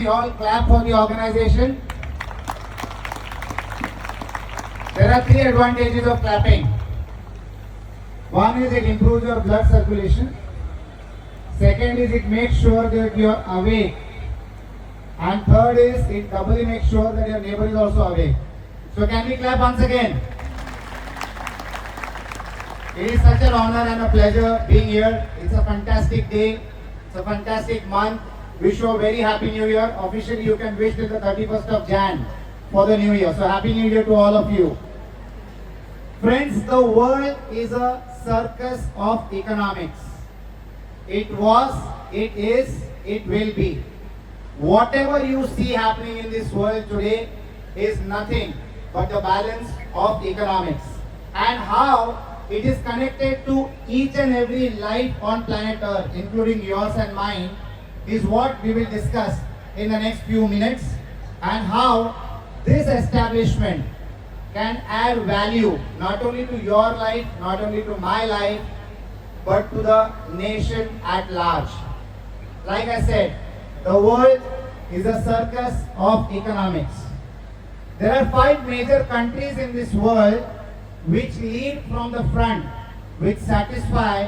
We all clap for the organization. There are three advantages of clapping. One is it improves your blood circulation. Second is it makes sure that you are awake. And third is it doubly makes sure that your neighbor is also awake. So can we clap once again? It is such an honor and a pleasure being here. It's a fantastic day. It's a fantastic month. Wish you a very happy new year. Officially you can wish till the 31st of Jan for the new year. So happy new year to all of you. Friends, the world is a circus of economics. It was, it is, it will be. Whatever you see happening in this world today is nothing but the balance of economics. And how it is connected to each and every life on planet Earth, including yours and mine, is what we will discuss in the next few minutes, and how this establishment can add value not only to your life, not only to my life, but to the nation at large. Like I said, the world is a circus of economics. There are 5 major countries in this world which lead from the front, which satisfy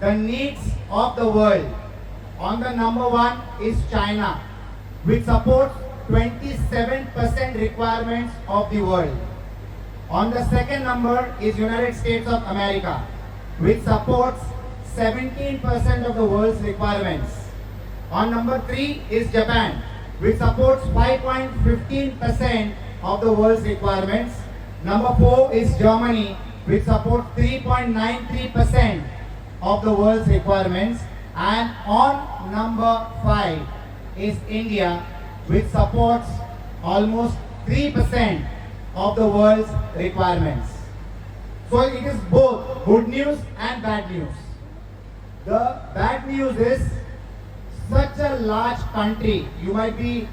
the needs of the world. On the number 1 is China, which supports 27% requirements of the world. On the second number is United States of America, which supports 17% of the world's requirements. On number 3 is Japan, which supports 5.15% of the world's requirements. Number 4 is Germany, which supports 3.93% of the world's requirements. And on number 5 is India, which supports almost 3% of the world's requirements. So it is both good news and bad news. The bad news is such a large country. You might be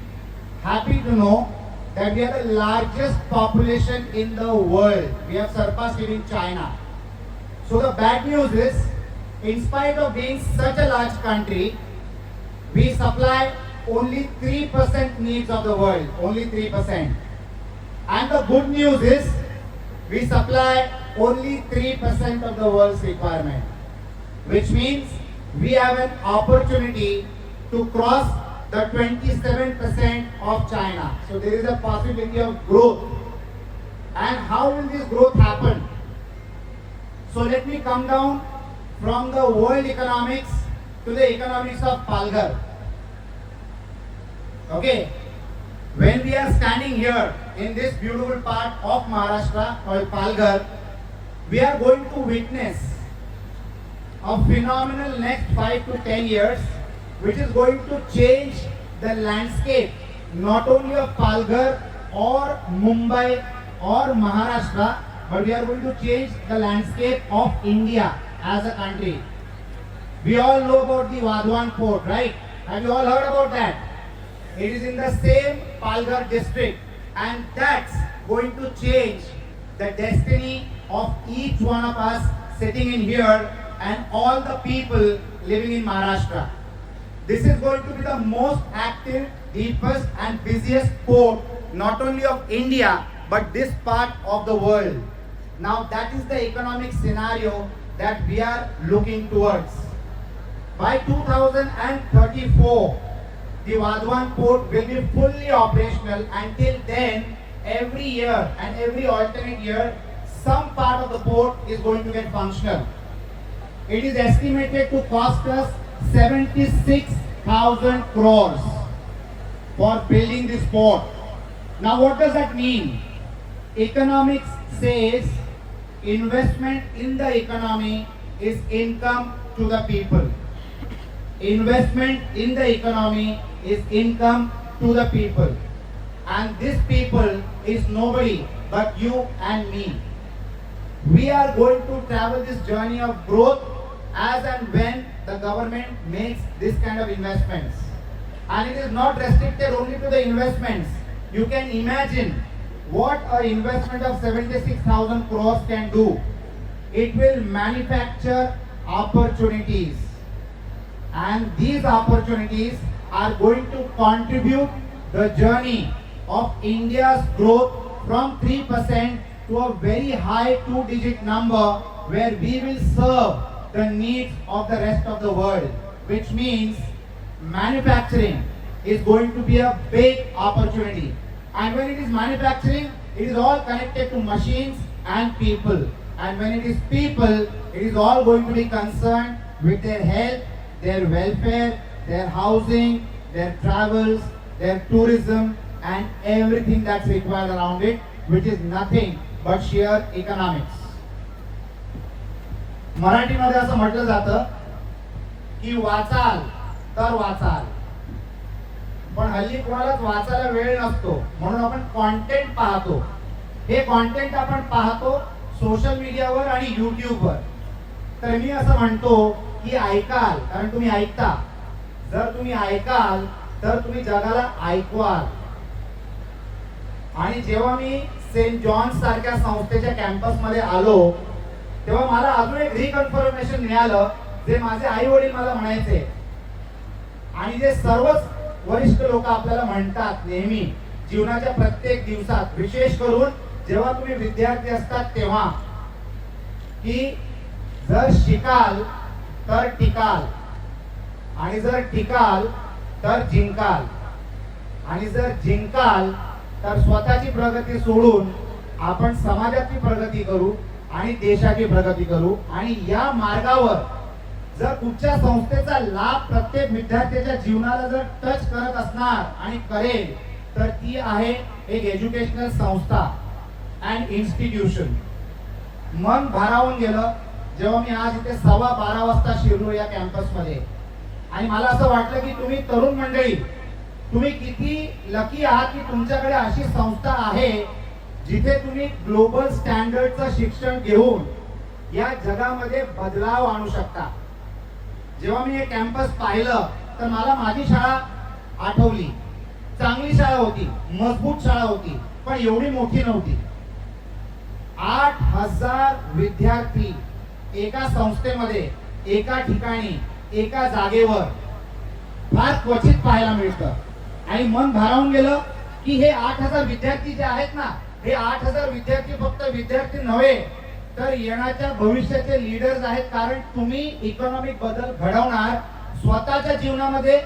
happy to know that we are the largest population in the world. We have surpassed even China. So the bad news is, in spite of being such a large country, we supply only 3% needs of the world, only 3%. And the good news is, we supply only 3% of the world's requirement, which means we have an opportunity to cross the 27% of China. So there is a possibility of growth. And how will this growth happen? So let me come down from the world economics to the economics of Palghar. Okay, when we are standing here in this beautiful part of Maharashtra called Palghar, we are going to witness a phenomenal next 5 to 10 years, which is going to change the landscape not only of Palghar or Mumbai or Maharashtra, but we are going to change the landscape of India as a country. We all know about the Vadhavan port, right? Have you all heard about that? It is in the same Palghar district, and that's going to change the destiny of each one of us sitting in here and all the people living in Maharashtra. This is going to be the most active, deepest and busiest port not only of India but this part of the world. Now that is the economic scenario that we are looking towards. By 2034, the Vadhavan port will be fully operational. Until then, every year and every alternate year, some part of the port is going to get functional. It is estimated to cost us 76,000 crores for building this port. Now what does that mean? Economics says investment in the economy is income to the people. Investment in the economy is income to the people. And this people is nobody but you and me. We are going to travel this journey of growth as and when the government makes this kind of investments. And it is not restricted only to the investments. You can imagine what an investment of 76,000 crores can do. It will manufacture opportunities. And these opportunities are going to contribute the journey of India's growth from 3% to a very high two-digit number where we will serve the needs of the rest of the world, which means manufacturing is going to be a big opportunity. And when it is manufacturing, it is all connected to machines and people. And when it is people, it is all going to be concerned with their health, their welfare, their housing, their travels, their tourism, and everything that's required around it, which is nothing but sheer economics. मराठीमध्ये असं म्हटलं जातं की वाचाल तर वाचाल, पण हल्ली कोणालाच वाचायला वेळ नसतो, म्हणून आपण कॉन्टेंट पाहतो. हे कॉन्टेंट आपण पाहतो सोशल मीडियावर आणि युट्यूबवर. तर मी असं म्हणतो की ऐकाल, कारण तुम्ही ऐकता. जर तुम्ही ऐकाल तर तुम्ही जगाला ऐकवाल. आणि जेव्हा मी सेंट जॉन्स सारख्या संस्थेच्या कॅम्पस मध्ये आलो तेव्हा मला अजून एक रिकन्फर्मेशन मिळालं, जे माझे आई वडील मला म्हणायचे आणि जे सर्वच वरिष्ठ लोक आपल्याला म्हणतात नेहमी जीवनाच्या प्रत्येक दिवसात, विशेष करून जेव्हा तुम्ही विद्यार्थी असतात तेव्हा, की जर शिकाल तर टिकाल, आणि जर टिकाल तर जिंकाल, आणि जर जिंकाल तर स्वतःची प्रगती सोडून आपण समाजाची प्रगती करू आणि देशाची प्रगती करू. आणि या मार्गावर जर कुठच्या संस्थेचा लाभ प्रत्येक विद्यार्थ्याच्या जीवनाला जर टच करत असणार आणि करेल तर ती आहे एक एज्युकेशनल संस्था अँड इन्स्टिट्यूशन. मन भारावून गेलं जेव्हा मी आज इथे 12:15 वाजता शिरलो या कॅम्पसमध्ये. आणि मला असं वाटलं की तुम्ही तरुण मंडळी, तुम्ही किती लकी आहात की तुमच्याकडे अशी संस्था आहे जिथे तुम्ही ग्लोबल स्टँडर्डचं शिक्षण घेऊन या जगामध्ये बदलाव आणू शकता. जेव्हा मी हे कॅम्पस पाहिलं तर मला माझी शाळा आठवली. चांगली शाळा होती, मजबूत शाळा होती, पण एवढी मोठी नव्हती. 8,000 विद्यार्थी एका संस्थेमध्ये, एका ठिकाणी, एका जागेवर फार क्वचित पाहायला मिळतं. आणि मन भारावून गेलं की हे 8,000 विद्यार्थी जे आहेत ना, हे 8,000 विद्यार्थी फक्त विद्यार्थी नव्हे तर येणाऱ्या भविष्याचे लीडर्स आहेत. कारण तुम्ही इकॉनॉमिक बदल घडवणार स्वतःच्या जीवनामध्ये,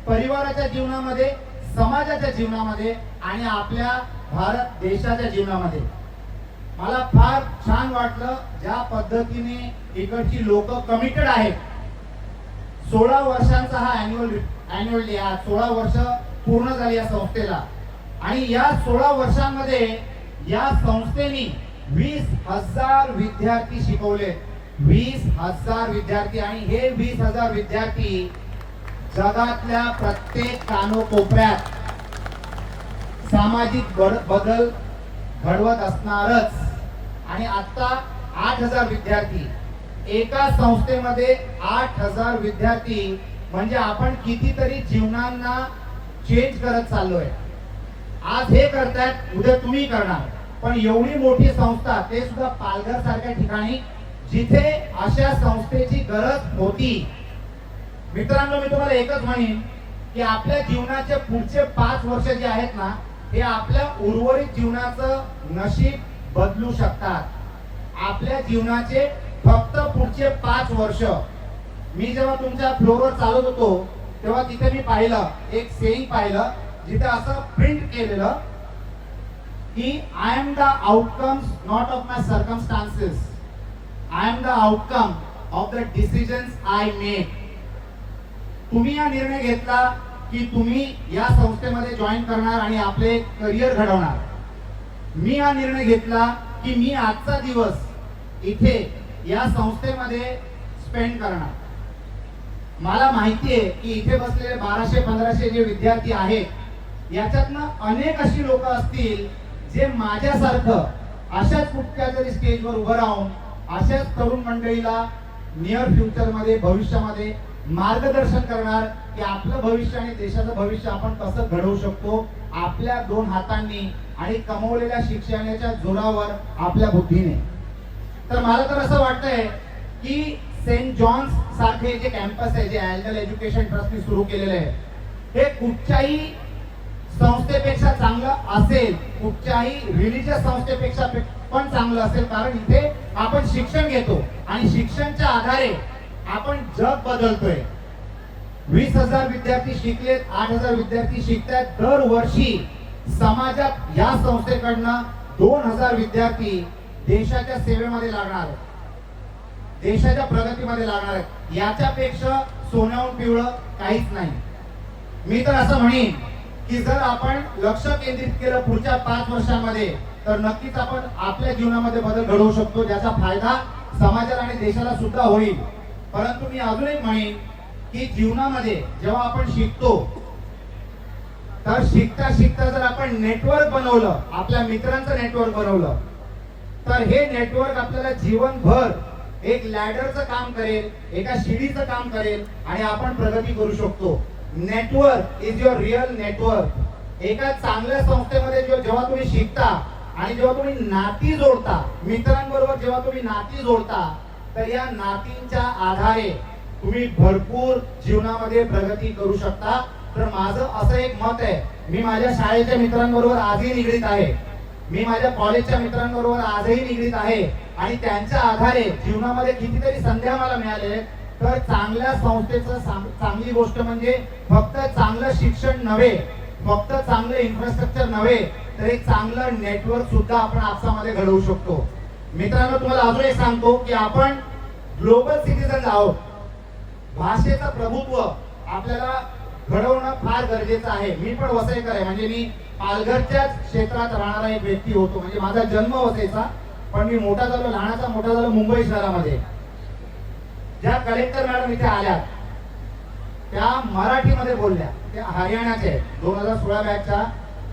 परिवाराच्या जीवनामध्ये, समाजाच्या जीवनामध्ये आणि आपल्या भारत देशाच्या जीवनामध्ये. मला फार छान वाटलं ज्या पद्धतीने इकडची लोक कमिटेड आहेत. 16 वर्षांचा हा अॅन्युअल डे, आज 16 वर्ष पूर्ण झाली या संस्थेला. आणि या 16 वर्षांमध्ये या संस्थेने 20,000 विद्यार्थी शिकवले. 20,000 विद्यार्थी. आणि हे 20,000 विद्यार्थी जगातल्या प्रत्येक कानोकोपऱ्यात सामाजिक बदल घडवत असणारच. आणि आता 8,000 विद्यार्थी एका संस्थेमध्ये, 8,000 विद्यार्थी म्हणजे आपण कितीतरी जीवनांना चेंज करत चाललोय. आज हे करतायत, उद्या तुम्ही करणार. पण एवढी मोठी संस्था, ते सुद्धा पालघर सारख्या ठिकाणी जिथे अशा संस्थेची गरज होती. मित्रांनो, मी तुम्हाला एकच म्हणेन की आपल्या जीवनाचे पुढचे 5 वर्ष जे आहेत ना, हे आपल्या उर्वरित जीवनाचं नशीब बदलू शकतात. आपल्या जीवनाचे फक्त पुढचे 5 वर्ष. मी जेव्हा तुमच्या फ्लोअरवर चालत होतो तेव्हा तिथे मी पाहिलं, एक सेइंग पाहिलं जिथे असं प्रिंट केलेलं की I am the outcomes not of my circumstances, I am the outcome of the decisions I make. तुम्ही हा निर्णय घेतला की तुम्ही या संस्थेमध्ये जॉईन करणार आणि आपले करिअर घडवणार. मी हा निर्णय घेतला की मी आजचा दिवस इथे या संस्थेमध्ये स्पेंड करणार. मला माहिती आहे की इथे बसलेले 1200-1500 जे विद्यार्थी आहेत याच्यातनं अनेक अशी लोक असतील जे माझ्यासारखं अशाच कुठल्या तरी स्टेजवर उभं राहून अशाच तरुण मंडळीला नियर फ्युचरमध्ये, भविष्यामध्ये मार्गदर्शन करणार की आपलं भविष्य आणि देशाचं भविष्य आपण कसं घडवू शकतो आपल्या 2 हातांनी आणि कमवलेल्या शिक्षणाच्या जोरावर, आपल्या बुद्धीने. तर मला तर असं वाटतंय की सेंट जॉन्स सारखे जे कॅम्पस आहे, जे अँगल एज्युकेशन ट्रस्टने सुरू केलेले आहे, हे कुठच्याही संस्थेपेक्षा चांगलं असेल, कुठच्याही रिलीजियस संस्थेपेक्षा पण चांगलं असेल, कारण इथे आपण शिक्षण घेतो आणि शिक्षणच्या आधारे आपण जग बदलतोय. 20,000 विद्यार्थी शिकलेत, 8,000 विद्यार्थी शिकतात. दरवर्षी समाजात या संस्थेकडनं 2,000 विद्यार्थी देशाच्या सेवेमध्ये लागणार, देशाच्या प्रगतीमध्ये लागणार आहेत. याच्यापेक्षा सोन्याहून पिवळं काहीच नाही. मी तर असं म्हणेन की जर आपण लक्ष केंद्रित केलं पुढच्या 5 वर्षांमध्ये, तर नक्कीच आपण आपल्या जीवनामध्ये बदल घडवू शकतो, ज्याचा फायदा समाजाला आणि देशाला सुद्धा होईल. परंतु मी अजून एक म्हणेन की जीवनामध्ये जेव्हा आपण शिकतो, तर शिकता शिकता जर आपण नेटवर्क बनवलं, आपल्या मित्रांचं नेटवर्क बनवलं, तर हे नेटवर्क आपल्याला जीवनभर एक लॅडरचं काम करेल, एका शिडीचं काम करेल आणि आपण प्रगती करू शकतो. Network is your real network. एका चांगल्या संस्थेमध्ये जेव्हा तुम्ही शिकता आणि जेव्हा तुम्ही नाती जोडता, मित्रांबरोबर जेव्हा तुम्ही नाती जोडता, तर या नातींच्या आधारे तुम्ही भरपूर जीवनामध्ये प्रगती करू शकता. तर माझं असं एक मत आहे, मी माझ्या शाळेच्या मित्रांबरोबर आजही निगडीत आहे, मी माझ्या कॉलेजच्या मित्रांबरोबर आजही निगडीत आहे आणि त्यांच्या आधारे जीवनामध्ये कितीतरी संध्या मला मिळाले. तर चांगल्या संस्थेचं चांगली गोष्ट म्हणजे फक्त चांगलं शिक्षण नव्हे, फक्त चांगलं इन्फ्रास्ट्रक्चर नव्हे, तर एक चांगलं नेटवर्क सुद्धा आपण आपसामध्ये घडवू शकतो. मित्रांनो, तुम्हाला अजून एक सांगतो की आपण ग्लोबल सिटीजन आहोत. भाषेचं प्रभुत्व आपल्याला घडवणं फार गरजेचं आहे. मी पण वसईकर आहे, म्हणजे मी पालघरच्याच क्षेत्रात राहणारा एक व्यक्ती होतो. म्हणजे माझा जन्म वसईचा, पण मी मोठा झालो, लहानाचा मोठा झालो मुंबई शहरामध्ये. ज्या कलेक्टर मॅडम इथे आल्या त्या मराठीमध्ये बोलल्या, त्या हरियाणाचे आहेत, 2016 बॅचच्या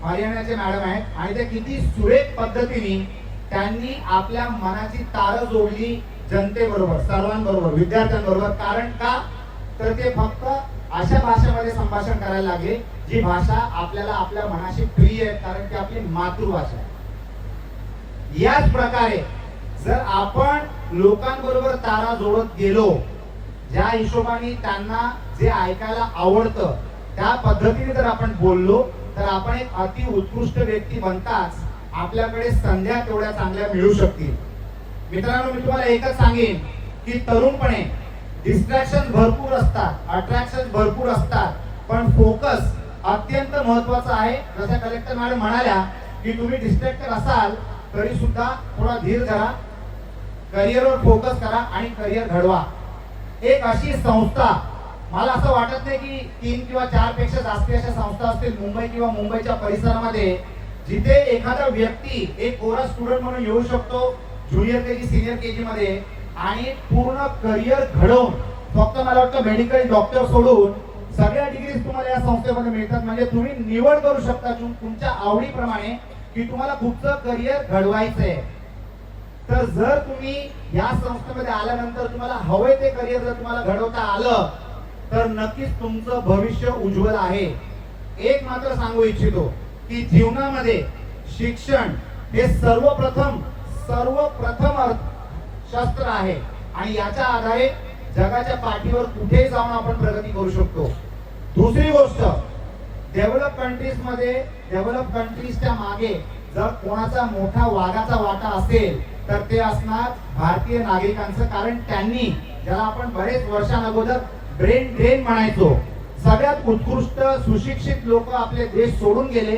हरियाणाचे मॅडम आहेत आणि ते किती सुरेख पद्धतीने त्यांनी आपल्या मनाची तार जोडली जनतेबरोबर, सर्वांबरोबर, विद्यार्थ्यांबरोबर. कारण का, तर ते फक्त अशा भाषेमध्ये संभाषण करायला लागले जी भाषा आपल्याला आपल्या मनाशी प्रिय आहे, कारण ती आपली मातृभाषा आहे. याच प्रकारे जर आपण लोकांबरोबर तारा जोडत गेलो, ज्या हिशोबाने त्यांना जे ऐकायला आवडतं त्या पद्धतीने जर आपण बोललो, तर आपण एक अति उत्कृष्ट व्यक्ती बनताच आपल्याकडे संध्या तेवढ्या चांगल्या मिळू शकतील. मित्रांनो, मी तुम्हाला एकच सांगेन की तरुणपणे डिस्ट्रॅक्शन भरपूर असतात, अट्रॅक्शन भरपूर असतात, पण फोकस अत्यंत महत्वाचा आहे. जसं कलेक्टर मॅडम म्हणाल्या की तुम्ही डिस्ट्रॅक्टेड असाल तरी सुद्धा थोडा धीर धरा, करिअरवर फोकस करा आणि करिअर घडवा. एक अशी संस्था, मला असं वाटत नाही की 3 किंवा 4 पेक्षा जास्त अशा संस्था असतील मुंबई किंवा मुंबईच्या परिसरामध्ये, जिथे एखादा व्यक्ती एक कोरा स्टुडंट म्हणून येऊ शकतो ज्युनियर केजी सिनियर केजी मध्ये आणि पूर्ण करिअर घडवून, फक्त मला वाटतं मेडिकल डॉक्टर सोडून सगळ्या डिग्रीज तुम्हाला या संस्थेमध्ये मिळतात. म्हणजे तुम्ही निवड करू शकता तुमच्या आवडीप्रमाणे की तुम्हाला कुठचं करिअर घडवायचंय. तर जर तुम्ही या संस्थेमध्ये आल्यानंतर तुम्हाला हवंय ते करिअर जर तुम्हाला घडवता आलं, तर नक्कीच तुमचं भविष्य उज्ज्वल आहे. एक मात्र सांगू इच्छितो की जीवनामध्ये शिक्षण हे सर्वप्रथम शस्त्र आहे आणि याच्या आधारे जगाच्या पाठीवर कुठेही जाऊन आपण प्रगती करू शकतो. दुसरी गोष्ट, डेव्हलप कंट्रीजच्या मागे जर कोणाचा मोठा वाघाचा वाटा असेल तर ते असणार भारतीय नागरिकांचं. कारण त्यांनी, ज्याला आपण बरेच वर्षांअगोदर ब्रेन ड्रेन म्हणायचो, सगळ्यात उत्कृष्ट सुशिक्षित लोक आपले देश सोडून गेले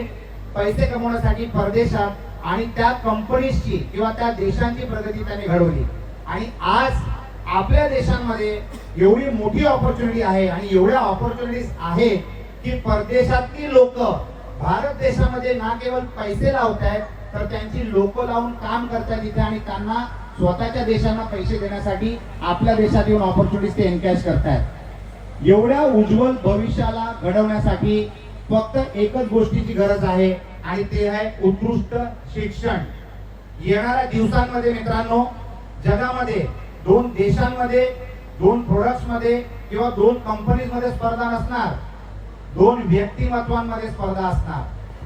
पैसे कमवण्यासाठी परदेशात आणि त्या कंपनीजची किंवा त्या देशांची प्रगती त्यांनी घडवली. आणि आज आपल्या देशांमध्ये एवढी मोठी ऑपॉर्च्युनिटी आहे आणि एवढ्या ऑपॉर्च्युनिटीज आहेत की परदेशातली लोक भारत देशामध्ये ना केवळ पैसे लावतायत, तर त्यांची लोक लावून काम करतायत इथे आणि त्यांना स्वतःच्या देशांना पैसे देण्यासाठी आपल्या देशात येऊन ऑपॉर्च्युनिटीज ते एनकॅश करतायत. एवढ्या उज्ज्वल भविष्याला घडवण्यासाठी फक्त एकच गोष्टीची गरज आहे आणि ते आहे उत्कृष्ट शिक्षण. येणाऱ्या दिवसांमध्ये मित्रांनो, जगामध्ये 2 देशांमध्ये, 2 प्रोडक्ट्स मध्ये किंवा 2 कंपनीज मध्ये स्पर्धा नसणार, 2 व्यक्तिमत्वांमध्ये स्पर्धा असणार.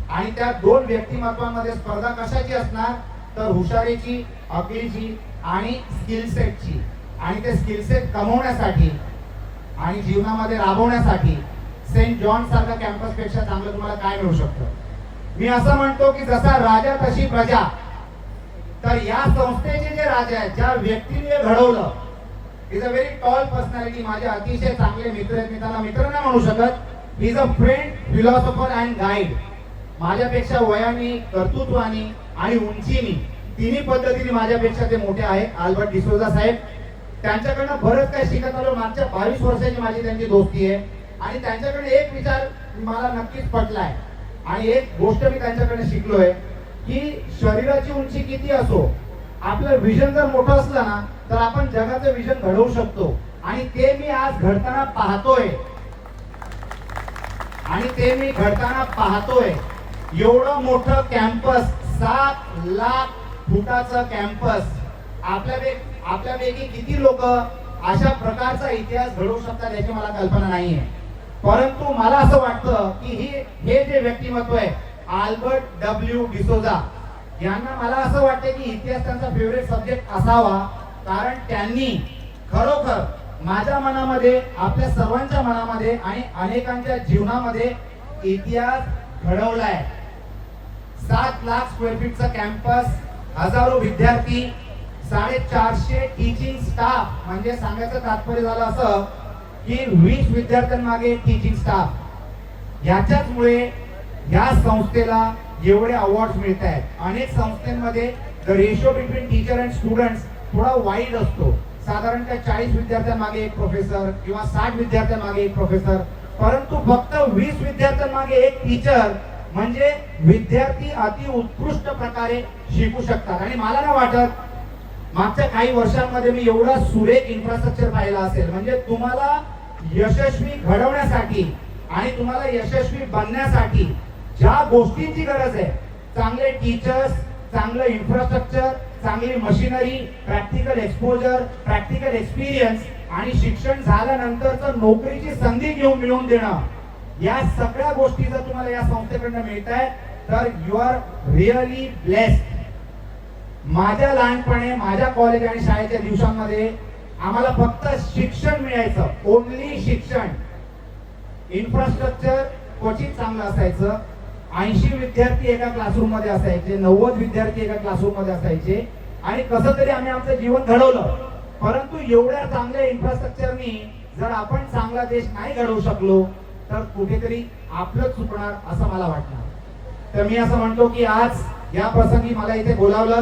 आणि त्या 2 व्यक्तिमत्वांमध्ये स्पर्धा कशाची असणार, तर हुशारीची, अकलीची आणि स्किल सेटची. आणि ते स्किल सेट कमवण्यासाठी आणि जीवनामध्ये राबवण्यासाठी सेंट जॉन सारखा कॅम्पस पेक्षा चांगलं तुम्हाला काय मिळू शकतं. मी असं म्हणतो की जसा राजा तशी प्रजा. तर या संस्थेचे जे राजा आहेत, ज्या व्यक्तीने घडवलं, is a very tall personality. माझे अतिशय चांगले मित्र आहेत. मी त्यांना मित्र नाही म्हणू शकत. He is a friend, philosopher and guide. माझ्यापेक्षा वयाने, कर्तृत्वाने आणि उंचीने तिन्ही पद्धतीने माझ्यापेक्षा ते मोठे आहेत. अल्बर्ट डिसोजा साहेब, त्यांच्याकडनं बरंच काही शिकत आलो. मागच्या 22 वर्षाची माझी त्यांची दोस्ती आहे आणि त्यांच्याकडे एक विचार मला नक्कीच पटलाय आणि एक गोष्ट मी त्यांच्याकडे शिकलोय की शरीराची उंची किती असो, आपलं विजन जर मोठं असलं ना तर आपण जगाचं विजन घडवू शकतो. आणि ते मी आज घडताना पाहतोय. एवढं मोठं कॅम्पस, 7 लाख फुटाचं कॅम्पस. आपल्यापैकी किती लोक अशा प्रकारचा इतिहास घडवू शकतात याची मला कल्पना नाहीये. परंतु मला असं वाटतं की हे जे व्यक्तिमत्व आहे अल्बर्ट डब्ल्यू डिसोजा यांना, मला असं वाटतं की इतिहास त्यांचा फेवरेट सब्जेक्ट असावा. कारण त्यांनी खरोखर माझ्या मनामध्ये, आपल्या सर्वांच्या मनामध्ये आणि अनेकांच्या जीवनामध्ये इतिहास घडवलाय. 7 लाख स्क्वेअर फीटचा कॅम्पस, हजारो विद्यार्थी, 450 टीचिंग स्टाफ. म्हणजे सांगायचं तात्पर्य झालं असं की 20 विद्यार्थ्यांमागे टीचिंग स्टाफ. याच्याचमुळे या संस्थेला एवढे अवॉर्ड मिळत आहेत. अनेक संस्थांमध्ये the ratio between teacher and students थोडा वाईड असतो. साधारणतः 40 विद्यार्थ्यांमागे एक प्रोफेसर किंवा 60 विद्यार्थ्यांमागे एक प्रोफेसर. परंतु फक्त 20 विद्यार्थ्यांमागे एक टीचर, म्हणजे विद्यार्थी अति उत्कृष्ट प्रकारे शिकू शकतात. आणि मला नाही वाटत मागच्या काही वर्षांमध्ये मी एवढा सुरेख इन्फ्रास्ट्रक्चर पाहिला असेल. म्हणजे तुम्हाला यशस्वी घडवण्यासाठी आणि तुम्हाला यशस्वी बनण्यासाठी ज्या गोष्टींची गरज आहे, चांगले टीचर्स, चांगलं इन्फ्रास्ट्रक्चर, चांगली machinery, practical exposure, practical experience आणि शिक्षण झाल्यानंतरचं नोकरीची संधी घेऊन मिळवून देणं, या सगळ्या गोष्टी जर तुम्हाला या संस्थेकडनं मिळत आहे तर यू आर रिअली ब्लेस्ड. माझ्या लहानपणी, माझ्या कॉलेज आणि शाळेच्या दिवसांमध्ये आम्हाला फक्त शिक्षण मिळायचं, ओनली शिक्षण. इन्फ्रास्ट्रक्चर क्वचित चांगलं असायचं. 80 विद्यार्थी एका क्लासरूम मध्ये असायचे, 90 विद्यार्थी एका क्लासरूम मध्ये असायचे आणि कसं तरी आम्ही आमचं जीवन घडवलं. परंतु एवढ्या चांगल्या इन्फ्रास्ट्रक्चरनी जर आपण चांगला देश नाही घडवू शकलो तर कुठेतरी आपलं चुकणार असं मला वाटणार. तर मी असं म्हणतो की आज या प्रसंगी मला इथे बोलावलं,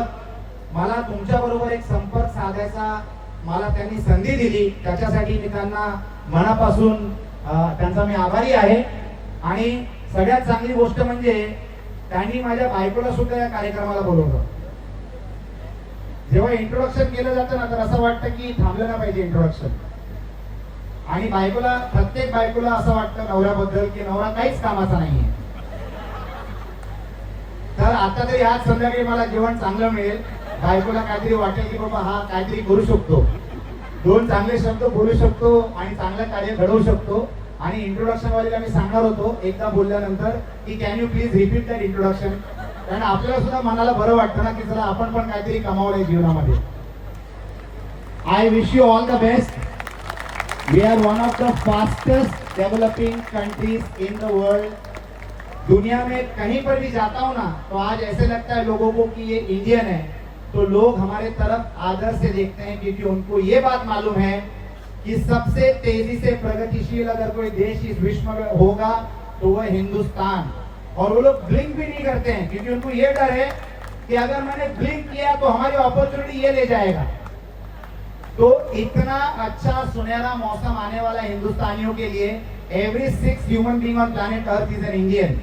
मला तुमच्या बरोबर एक संपर्क साधायचा मला त्यांनी संधी दिली, त्याच्यासाठी मी त्यांना मनापासून त्यांचा मी आभारी आहे. आणि सगळ्यात चांगली गोष्ट म्हणजे त्यांनी माझ्या बायकोला सुद्धा या कार्यक्रमाला बोलवलं. जेव्हा इंट्रोडक्शन केलं जातं ना तर असं वाटतं की थांबलं ना पाहिजे इंट्रोडक्शन. आणि बायकोला, प्रत्येक बायकोला असं वाटतं नवऱ्याबद्दल की नवरा काहीच कामाचा नाहीये. तर आता तरी आज संध्याकाळी मला जेवण चांगलं मिळेल, बायकोला काहीतरी वाटेल की बाबा हा काहीतरी करू शकतो, 2 चांगले शब्द बोलू शकतो आणि चांगलं कार्य घडवू शकतो. आणि इंट्रोडक्शन वालीला मी सांगणार होतो एकदा बोलल्यानंतर की can you please repeat that introduction. कारण आपल्याला सुद्धा मनाला बरं वाटतं ना की चला आपण पण काहीतरी कमावलंय जीवनामध्ये. I wish you all the best. We are one of the fastest developing countries in the world. दुनिया में कहीं पर भी जाता हूँ ना तो आज ऐसे लगता है लोगों को कि ये इंडियन है. तो लोग हमारे तरफ आदर से देखते हैं क्योंकि उनको ये बात मालूम है कि सबसे तेजी से प्रगतिशील अगर कोई देश इस विश्व में होगा तो वह हिंदुस्तान. और वो लोग ब्लिंक भी नहीं करते हैं क्योंकि उनको ये डर है कि अगर मैंने ब्लिंक किया तो हमारी अपॉर्चुनिटी ये ले जाएगा. तो इतना अच्छा सुनहरा मौसम आने वाला हिंदुस्तानियों के लिए. Every 6 human being on planet earth is an Indian.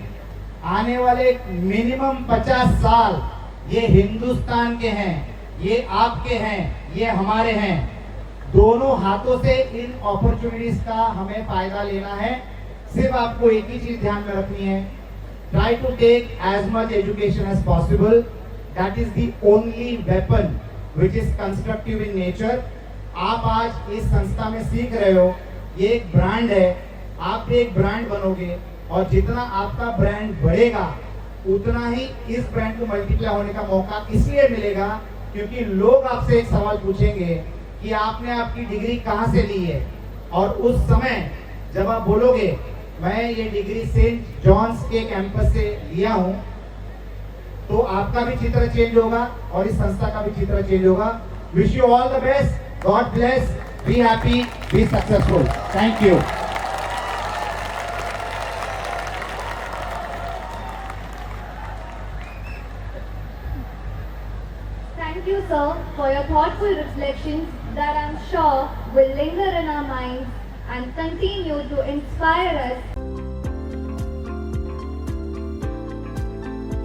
आने वाले मिनिमम 50 साल ये हिंदुस्तान के हैं, ये आपके हैं, ये हमारे हैं. दोनों हाथों से इन अपॉर्चुनिटीज का हमें फायदा लेना है. सिर्फ आपको एक ही चीज ध्यान में रखनी है, try to take as much education as possible. That is the only weapon which is constructive in nature. आप आज इस संस्था में सीख रहे हो, ये एक ब्रांड है, आप भी एक ब्रांड बनोगे और जितना आपका ब्रांड बढ़ेगा उतना ही इस ब्रांड को मल्टीप्लाई होने का मौका इसलिए मिलेगा क्योंकि लोग आपसे एक सवाल पूछेंगे कि आपने आपकी डिग्री कहाँ से ली है. और उस समय जब आप बोलोगे मैं ये डिग्री सेंट जॉन्स के कैंपस से लिया हूं, तो आपका भी चित्र चेंज होगा और इस संस्था का भी चित्र चेंज होगा. Wish you all the best. God bless. Be happy. Be successful. Thank you. Thank you, sir, for your thoughtful reflections that I'm sure will linger in our minds and continue to inspire us